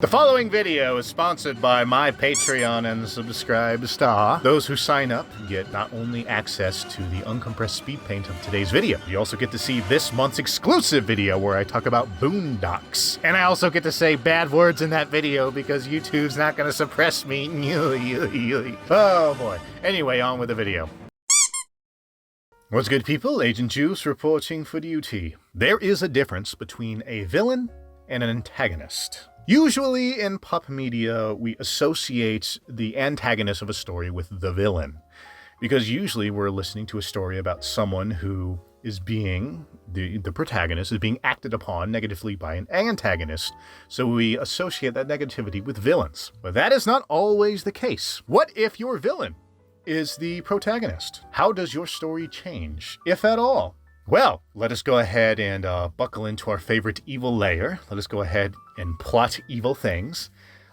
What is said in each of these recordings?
The following video is sponsored by my Patreon and subscribe star. Those who sign up get not only access to the uncompressed speed paint of today's video, you also get to see this month's exclusive video where I talk about Boondocks. And I also get to say bad words in that video because YouTube's not going to suppress me. Oh boy. Anyway, on with the video. What's good, people? Agent Juice reporting for duty. There is a difference between a villain and an antagonist. Usually in pop media, we associate the antagonist of a story with the villain, because usually we're listening to a story about someone who is being, the protagonist is being acted upon negatively by an antagonist, so we associate that negativity with villains. But that is not always the case. What if your villain is the protagonist? How does your story change, if at all? Well, let us go ahead and buckle into our favorite evil layer. Let us go ahead and plot evil things.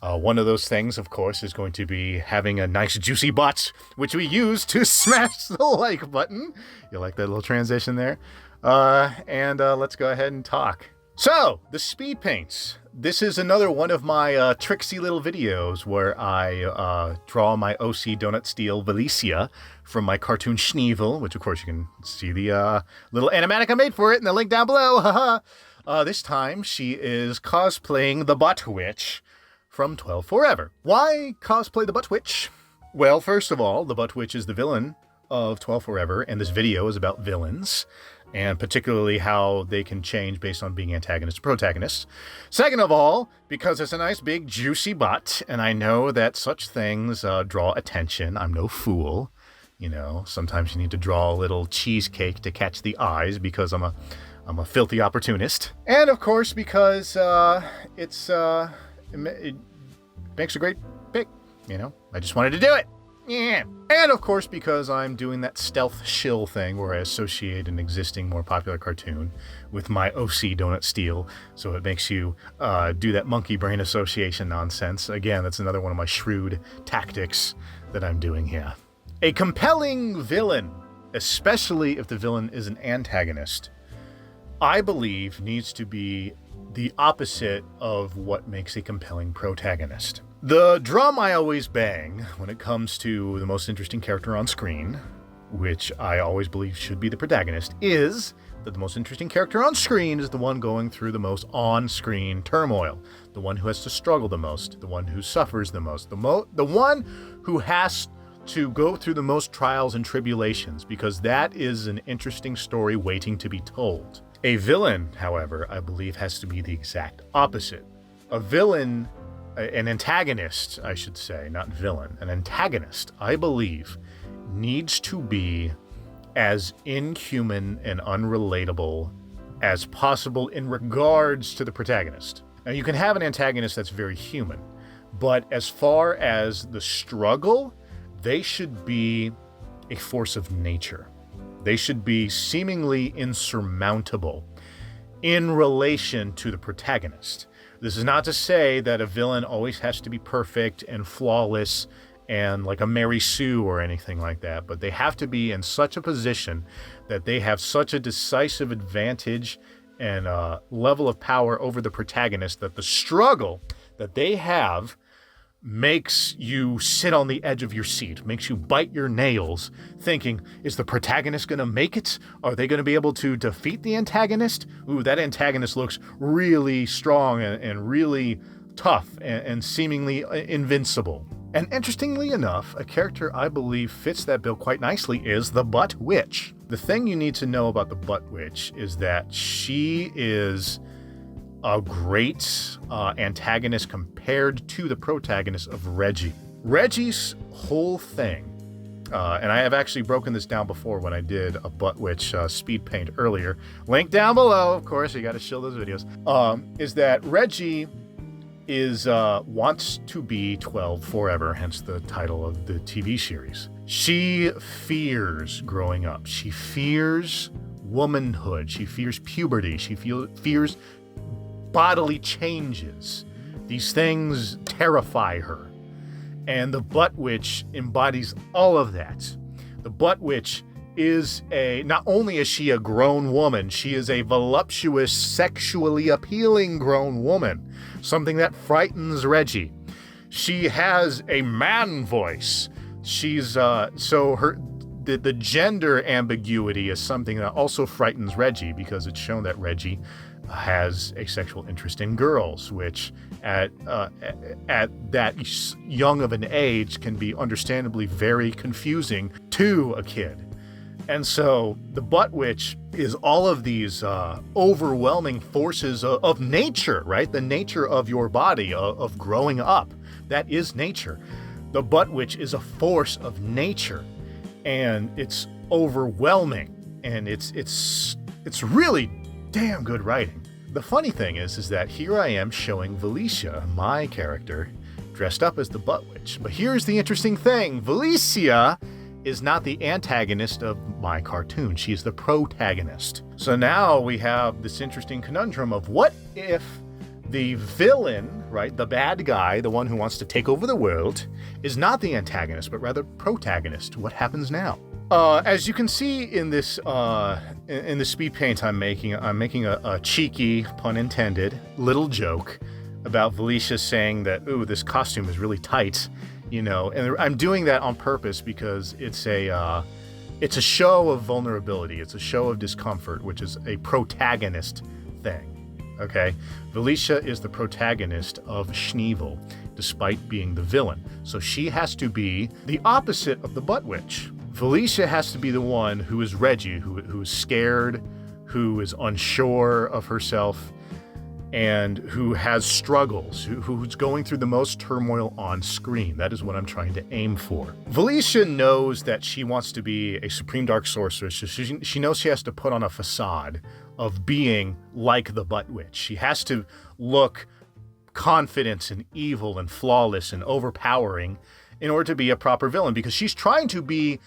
One of those things, of course, is going to be having a nice juicy butt, which we use to smash the like button. You like that little transition there? Let's go ahead and talk. So, the speed paints. This is another one of my tricksy little videos where I draw my OC Donut Steel Velicia from my cartoon SCHNEEEVIL, which of course you can see the little animatic I made for it in the link down below. Haha. This time she is cosplaying the buttwitch from 12 Forever. Why cosplay the buttwitch? Well, first of all, the buttwitch is the villain of 12 Forever, and this video is about villains, and particularly how they can change based on being antagonist or protagonist. Second of all, because it's a nice big juicy butt, and I know that such things draw attention. I'm no fool. You know, sometimes you need to draw a little cheesecake to catch the eyes because I'm a filthy opportunist. And of course, because it makes a great pic, you know. I just wanted to do it. Yeah. And of course, because I'm doing that stealth shill thing where I associate an existing, more popular cartoon with my OC Donut Steel, so it makes you do that monkey brain association nonsense. Again, that's another one of my shrewd tactics that I'm doing here. A compelling villain, especially if the villain is an antagonist, I believe needs to be the opposite of what makes a compelling protagonist. The drum I always bang when it comes to the most interesting character on screen, which I always believe should be the protagonist, is that the most interesting character on screen is the one going through the most on-screen turmoil, the one who has to struggle the most, the one who suffers the most, the one who has to go through the most trials and tribulations, because that is an interesting story waiting to be told. A villain, however, I believe has to be the exact opposite. A villain, an antagonist, I should say, not villain, an antagonist, I believe, needs to be as inhuman and unrelatable as possible in regards to the protagonist. Now, you can have an antagonist that's very human, but as far as the struggle, they should be a force of nature. They should be seemingly insurmountable in relation to the protagonist. This is not to say that a villain always has to be perfect and flawless and like a Mary Sue or anything like that, but they have to be in such a position that they have such a decisive advantage and level of power over the protagonist that the struggle that they have makes you sit on the edge of your seat, makes you bite your nails, thinking, is the protagonist going to make it? Are they going to be able to defeat the antagonist? Ooh, that antagonist looks really strong and really tough and seemingly invincible. And interestingly enough, a character I believe fits that bill quite nicely is the buttwitch. The thing you need to know about the buttwitch is that she is a great antagonist compared to the protagonist of Reggie. Reggie's whole thing, and I have actually broken this down before when I did a buttwitch speed paint earlier, link down below, of course, you gotta show those videos, is that Reggie wants to be 12 forever, hence the title of the TV series. She fears growing up. She fears womanhood. She fears puberty. She fears bodily changes. These things terrify her. And the buttwitch embodies all of that. The buttwitch is not only is she a grown woman, she is a voluptuous, sexually appealing grown woman, something that frightens Reggie. She has a man voice. She's the gender ambiguity is something that also frightens Reggie, because it's shown that Reggie has a sexual interest in girls, which at that young of an age can be understandably very confusing to a kid. And so the buttwitch is all of these overwhelming forces of nature, right? The nature of your body, of growing up. That is nature. The buttwitch is a force of nature, and it's overwhelming, and it's really damn good writing. The funny thing is that here I am showing Velicia, my character, dressed up as the buttwitch. But here's the interesting thing. Velicia is not the antagonist of my cartoon. She's the protagonist. So now we have this interesting conundrum of what if the villain, right, the bad guy, the one who wants to take over the world, is not the antagonist, but rather protagonist. What happens now? As you can see in this in the speed paint I'm making a cheeky, pun intended, little joke about Velicia saying that, ooh, this costume is really tight, you know, and I'm doing that on purpose because it's a show of vulnerability. It's a show of discomfort, which is a protagonist thing. Okay, Velicia is the protagonist of SCHNEEEVIL, despite being the villain. So she has to be the opposite of the buttwitch. Velicia has to be the one who is Reggie, who is scared, who is unsure of herself, and who has struggles, who's going through the most turmoil on screen. That is what I'm trying to aim for. Velicia knows that she wants to be a supreme dark sorceress. She knows she has to put on a facade of being like the buttwitch. She has to look confident and evil and flawless and overpowering in order to be a proper villain, because she's trying to be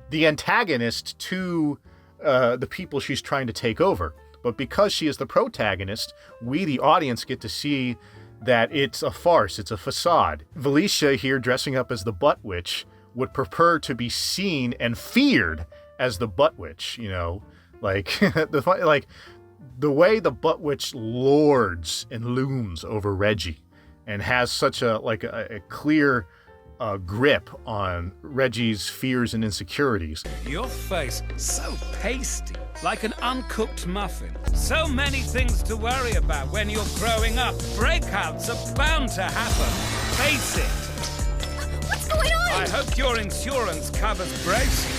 the antagonist to the people she's trying to take over. But because she is the protagonist, we, the audience, get to see that it's a farce, it's a facade. Velicia here, dressing up as the buttwitch, would prefer to be seen and feared as the buttwitch, you know, like the way the buttwitch lords and looms over Reggie and has such a clear grip on Reggie's fears and insecurities. Your face, so pasty, like an uncooked muffin. So many things to worry about when you're growing up. Breakouts are bound to happen. Face it. What's going on? I hope your insurance covers bracing.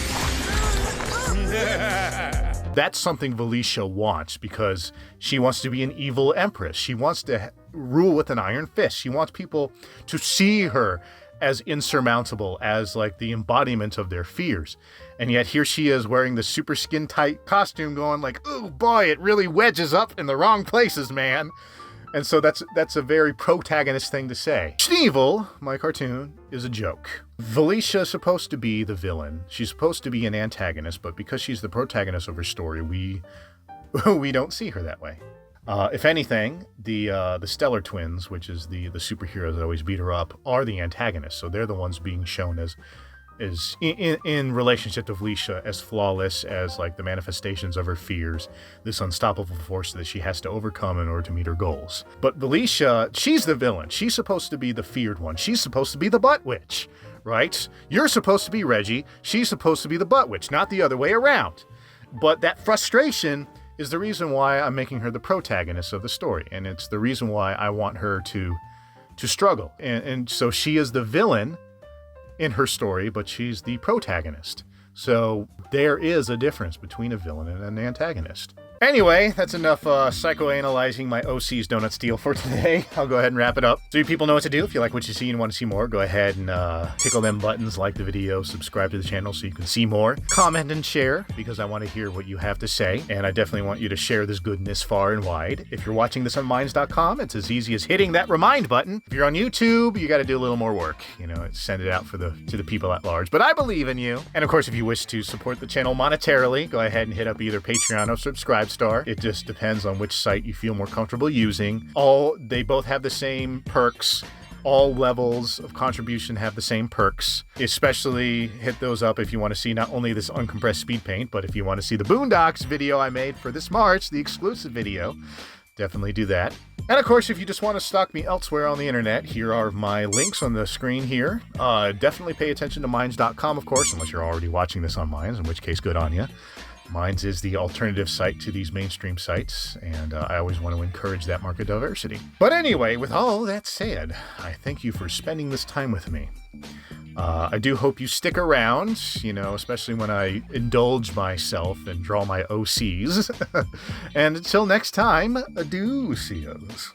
That's something Velicia wants, because she wants to be an evil empress. She wants to rule with an iron fist. She wants people to see her as insurmountable, as like the embodiment of their fears. And yet here she is wearing the super skin tight costume going like, oh boy, it really wedges up in the wrong places, man. And so that's a very protagonist thing to say. SCHNEEEVIL, my cartoon, is a joke. Velicia is supposed to be the villain. She's supposed to be an antagonist, but because she's the protagonist of her story, we don't see her that way. If anything, the Stellar Twins, which is the superheroes that always beat her up, are the antagonists. So they're the ones being shown as in relationship to Velicia as flawless, as like the manifestations of her fears, this unstoppable force that she has to overcome in order to meet her goals. But Velicia, she's the villain. She's supposed to be the feared one. She's supposed to be the buttwitch, right? You're supposed to be Reggie. She's supposed to be the buttwitch, not the other way around. But that frustration is the reason why I'm making her the protagonist of the story, and it's the reason why I want her to struggle. And so she is the villain in her story, but she's the protagonist. So there is a difference between a villain and an antagonist. Anyway, that's enough psychoanalyzing my OC's donut steal for today. I'll go ahead and wrap it up. So you people know what to do. If you like what you see and want to see more, go ahead and tickle them buttons, like the video, subscribe to the channel so you can see more. Comment and share, because I want to hear what you have to say. And I definitely want you to share this goodness far and wide. If you're watching this on minds.com, it's as easy as hitting that remind button. If you're on YouTube, you got to do a little more work. You know, send it out to the people at large. But I believe in you. And of course, if you wish to support the channel monetarily, go ahead and hit up either Patreon or Subscribe Star. It just depends on which site you feel more comfortable using. They both have the same perks. all levels of contribution have the same perks. Especially hit those up if you want to see not only this uncompressed speed paint, but if you want to see the Boondocks video I made for this March, the exclusive video, definitely do that. And of course, if you just want to stalk me elsewhere on the internet, here are my links on the screen here. Definitely pay attention to Minds.com, of course, unless you're already watching this on Minds, in which case, good on you. Minds is the alternative site to these mainstream sites, and I always want to encourage that market diversity. But anyway, with all that said, I thank you for spending this time with me. I do hope you stick around, you know, especially when I indulge myself and draw my OCs. And until next time, adieu, seers.